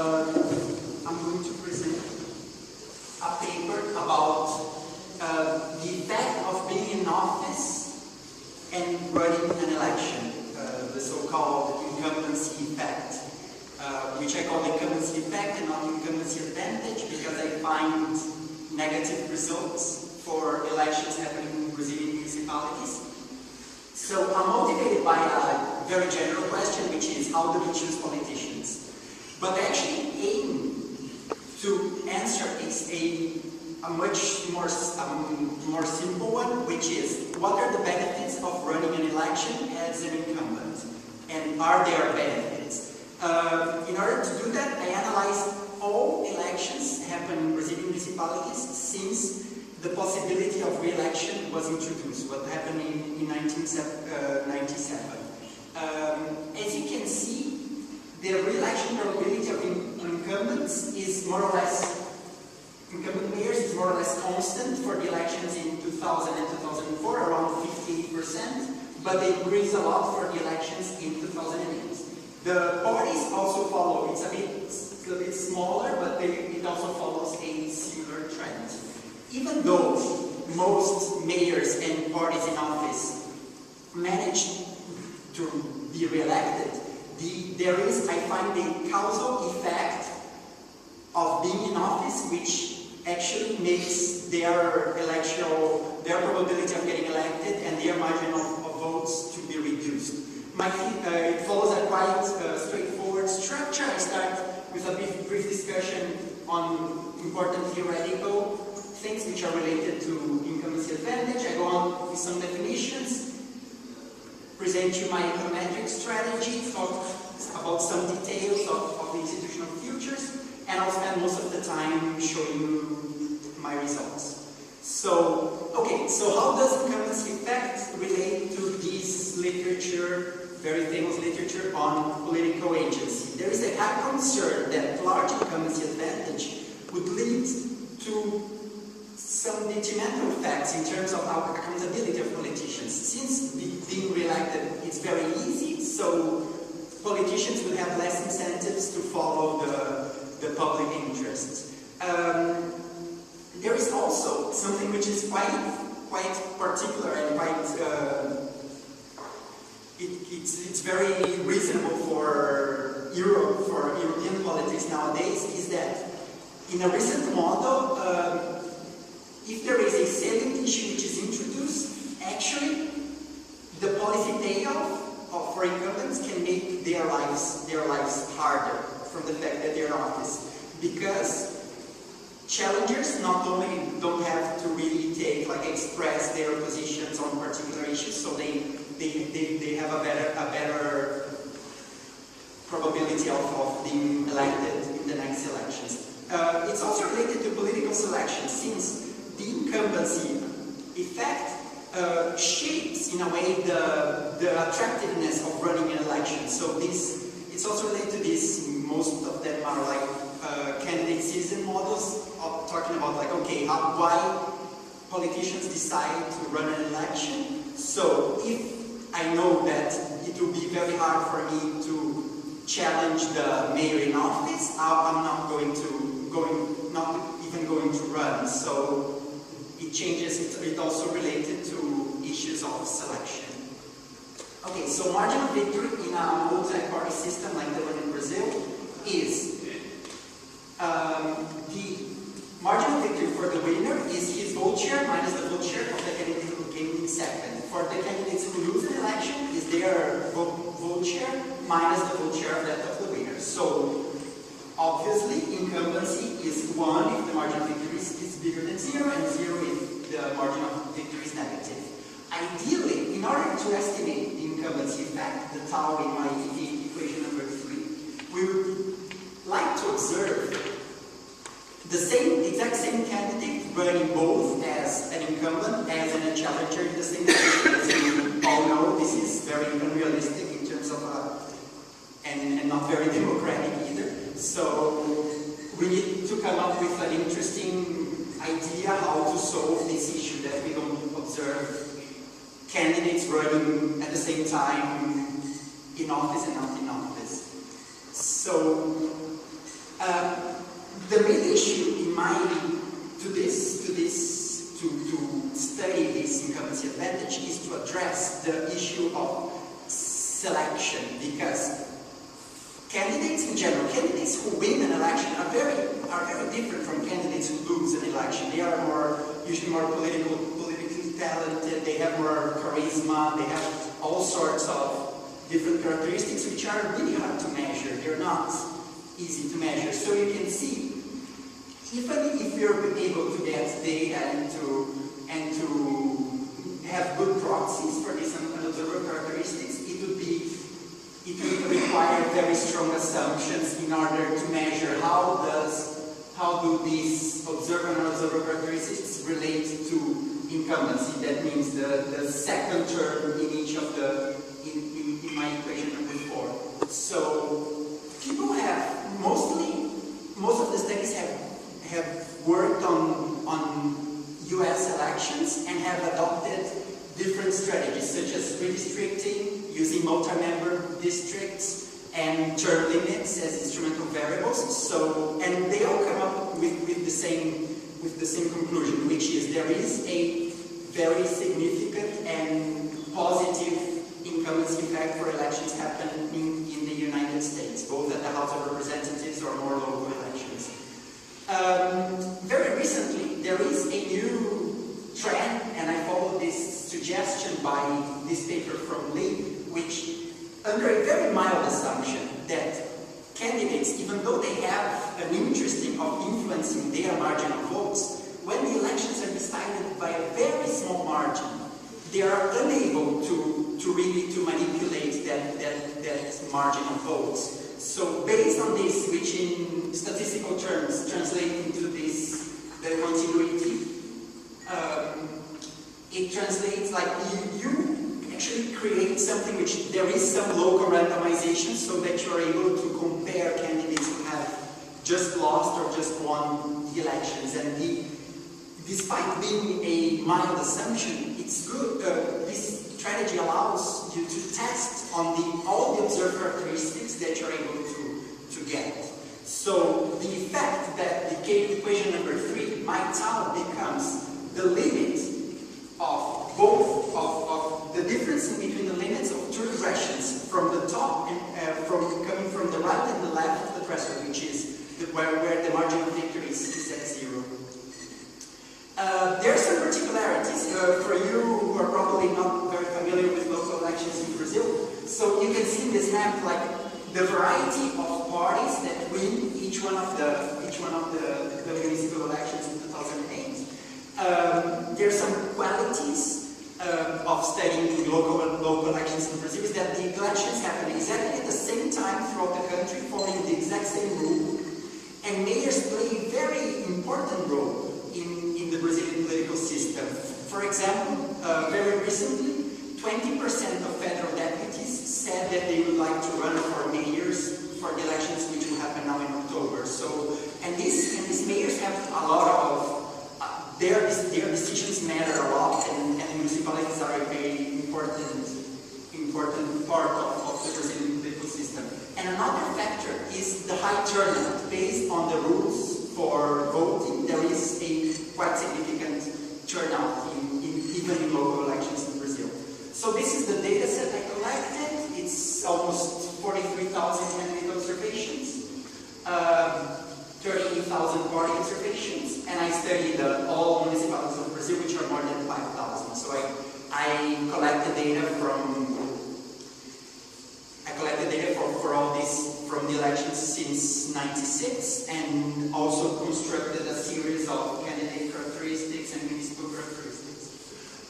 I'm going to present a paper about the effect of being in office and running an election, the so-called incumbency effect, which I call incumbency effect and not incumbency advantage because I find negative results for elections happening in Brazilian municipalities. So I'm motivated by a very general question, which is how do we choose politicians? But I actually aim to answer is a much more simple one, which is what are the benefits of running an election as an incumbent? And are there benefits? In order to do that, I analyzed all elections happen in Brazilian municipalities since the possibility of re-election was introduced, what happened in 1997. As you can see, the re-election probability of incumbents is more or less, incumbent mayors is more or less constant for the elections in 2000 and 2004, around 58%, but they increased a lot for the elections in 2008. The parties also follow, it's a bit smaller, but it also follows a similar trend. Even though most mayors and parties in office manage to be re-elected, there is, I find, a causal effect of being in office which actually makes their probability of getting elected and their margin of votes to be reduced. It follows a quite straightforward structure. I start with a brief discussion on important theoretical things which are related to incumbency advantage. I go on with some definitions, present you my econometric strategy, talk about some details of the institutional futures, and I'll spend most of the time showing you my results. So, okay, so how does incumbency effect relate to this literature, very famous literature on political agency? There is a high concern that large incumbency advantage would lead to some detrimental effects in terms of our accountability of politicians. Since being re-elected is very easy, so politicians would have less incentives to follow the public interest. There is also something which is quite particular and quite it's very reasonable for Europe, for European politics nowadays, is that in a recent model, if there is a salient issue which is introduced, actually the policy payoff for incumbents can make their lives harder from the fact that they're in office, because challengers not only don't have to really express their positions on particular issues, so they have a better probability of being elected in the next elections. It's also related to political selection, since the incumbency effect shapes, in a way, the attractiveness of running an election. So it's also related to this. Most of them are like candidate citizen models, of talking about why politicians decide to run an election. So if I know that it will be very hard for me to challenge the mayor in office, I'm not even going to run. So it changes. It's also related to issues of selection. Okay, so margin of victory in a multi-party system like the one in Brazil is the margin of victory for the winner is his vote share minus the vote share of the candidate who came in second. For the candidates who lose an election is their vote share minus the vote share of that of the winner. So obviously incumbency is 1 if the margin of victory is bigger than 0, and 0 if the margin of victory is negative. Ideally, in order to estimate the incumbency effect, the tau in my equation number 3, we would like to observe the exact same candidate running both as an incumbent as a challenger in the same election. As you all know, this is very unrealistic in terms of and not very democratic either. So we need to come up with an interesting idea how to solve this issue, that we don't observe candidates running at the same time in office and not in office. So The main issue in my to study this incumbency advantage is to address the issue of selection, because candidates in general, candidates who win an election are very different from candidates who lose an election. They are usually more politically talented, they have more charisma, they have all sorts of different characteristics which are really hard to measure. They're not easy to measure. So you can see, even if you're able to get data and to have good proxies for these unobservable characteristics, it would require very strong assumptions in order to measure how do these observable and unobservable characteristics relate to incumbency. That means the second term in each of in my equation number 4. So people have most of the studies have worked on US elections and have adopted different strategies, such as redistricting, using multi-member districts, and term limits as instrumental variables. So, and they all come up with the same conclusion, which is there is a very significant and positive incumbency effect for elections happening in the United States, both at the House of Representatives or more local elections. Very recently, there is a new trend, and I follow this suggestion by this paper from Lee, which, under a very mild assumption that candidates, even though they have an interest in influencing their margin of votes, when the elections are decided by a very small margin, they are unable to really manipulate that margin of votes. So based on this, which in statistical terms translate into the continuity, it translates like you actually create something which there is some local randomization, so that you are able to compare candidates who have just lost or just won the elections. And despite being a mild assumption, it's good. This strategy allows you to test on all the observed characteristics that you're able to get. So the effect that the equation number 3, my tau, becomes the limit of both of the difference in between the limits of two regressions from the top and coming from the right and the left of the threshold, which is where the margin of victory is at 0. There are some particularities for you who are probably not very familiar with local elections in Brazil. So you can see in this map like the variety of parties that win each one of the municipal elections in 2008. There are some qualities of studying local elections in Brazil, is that the elections happen exactly at the same time throughout the country, following the exact same rule, and mayors play a very important role in the Brazilian political system. For example, very recently, 20% of federal deputies said that they would like to run for mayors for the elections which will happen now in October. So, and these mayors have a lot of their decisions matter a lot, and municipalities are a very important part of the Brazilian political system. And another factor is the high turnout. Based on the rules for voting, there is a quite significant turnout even in local elections in Brazil. So this is the data set I collected. It's almost 43,000 candidate observations, 38,000 party observations, and I studied all municipalities of Brazil, which are more than 5,000. So I collected data for all this from the elections since '96, and also constructed a series of candidate characteristics and municipal characteristics.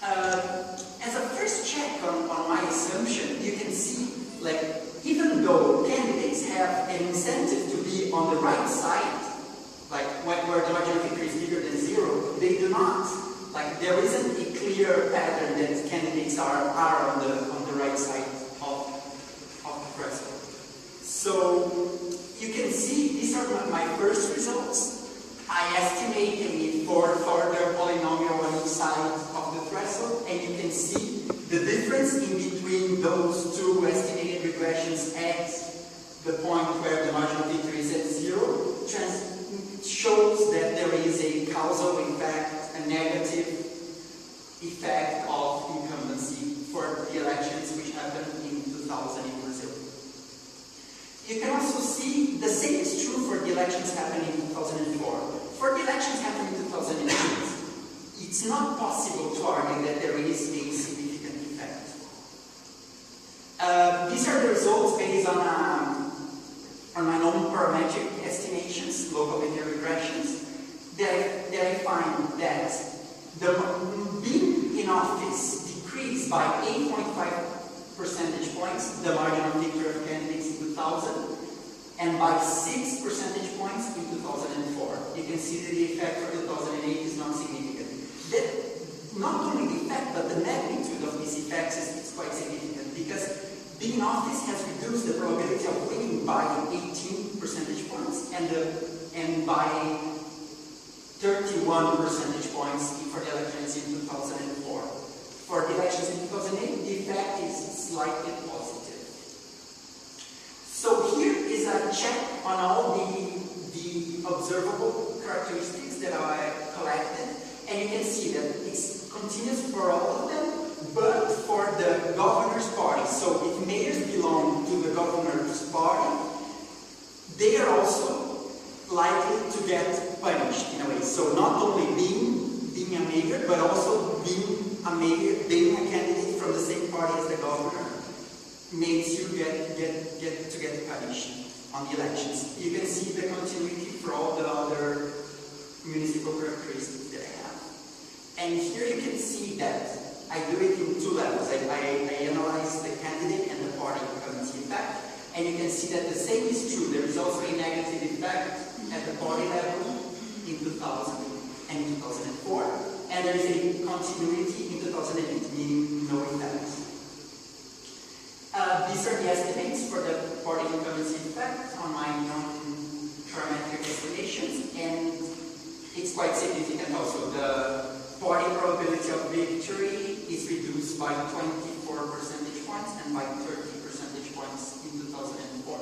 As a first check on my assumption, you can see, like, even though candidates have an incentive to be on the right side, like where the margin of victory is bigger than 0, they do not. Like, there isn't a clear pattern that candidates are on the right side of the threshold. So you can see these are my first results. I estimate a further polynomial on each side of the threshold, and you can see the difference in between those two estimated regressions at the point where the margin of victory is at 0 shows that there is a causal effect, a negative effect of incumbency for the elections which happened in 2000 in Brazil. You can also see the same is true for the elections happening in 2004. For the elections happening in 2008, it's not possible to argue that there is a significant effect. These are the results based on my own parametric estimations, local linear regressions, that I find that the being in office decreased by 8.5 percentage points, the margin of victory of candidates in 2000, and by 6 percentage points in 2004. You can see that the effect for 2008 is not significant. Not only the effect, but the magnitude of these effects is quite significant, because being in office has reduced the probability of winning by 18 percentage points and by 31 percentage points for the elections in 2004. For the elections in 2008, the effect is slightly positive. So here is a check on all the observable characteristics that I collected, and you can see that it's continuous for all of them, but for the governor's party. So if mayors belong to the governor's party, they are also likely to get punished in a way. So not only being a mayor, but also being a candidate from the same party as the governor makes you get punished on the elections. You can see the continuity for all the other municipal characteristics that I have. And here you can see that I do it in two levels. I analyze the candidate and the party incumbency effect, and you can see that the same is true. There is also a negative effect at the party level in 2000 and in 2004, and there is a continuity in 2008, meaning no effect. These are the estimates for the party incumbency effect on my parametric estimations, and it's quite significant also. The party probability of victory is reduced by 24 percentage points and by 30 percentage points in 2004,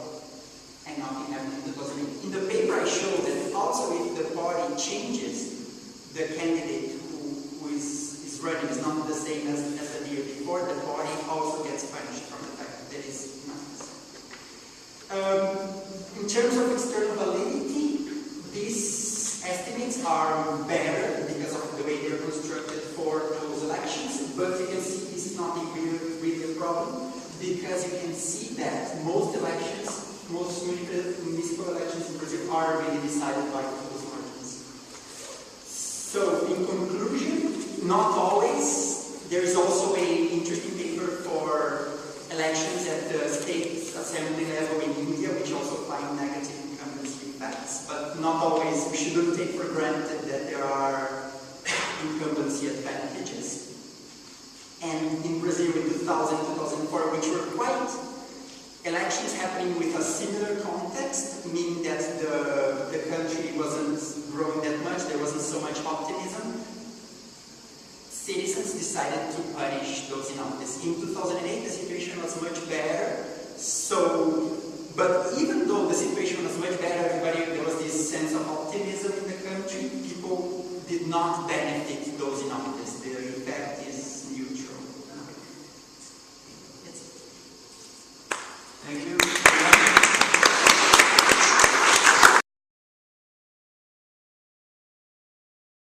and nothing happened in 2008. In the paper I show that also if the party changes, the candidate who is running is not the same as the year before, the party also gets punished from the fact that it is not the same. In terms of external validity, these estimates are better because of the way they are constructed for those elections, but you can see this is not really a problem, because you can see that most municipal elections in Brazil are really decided by close margins. So in conclusion, not always. There is also an interesting paper for elections at the state assembly level in India, which also find negative incumbency effects, but not always. We shouldn't take for granted that there are incumbency advantages. And in Brazil in 2000, 2004, which were quite elections happening with a similar context, meaning that the country wasn't growing that much, there wasn't so much optimism, citizens decided to punish those in office. In 2008, the situation was much better. But even though the situation was much better, there was this sense of optimism in the country, people did not benefit those in office. The effect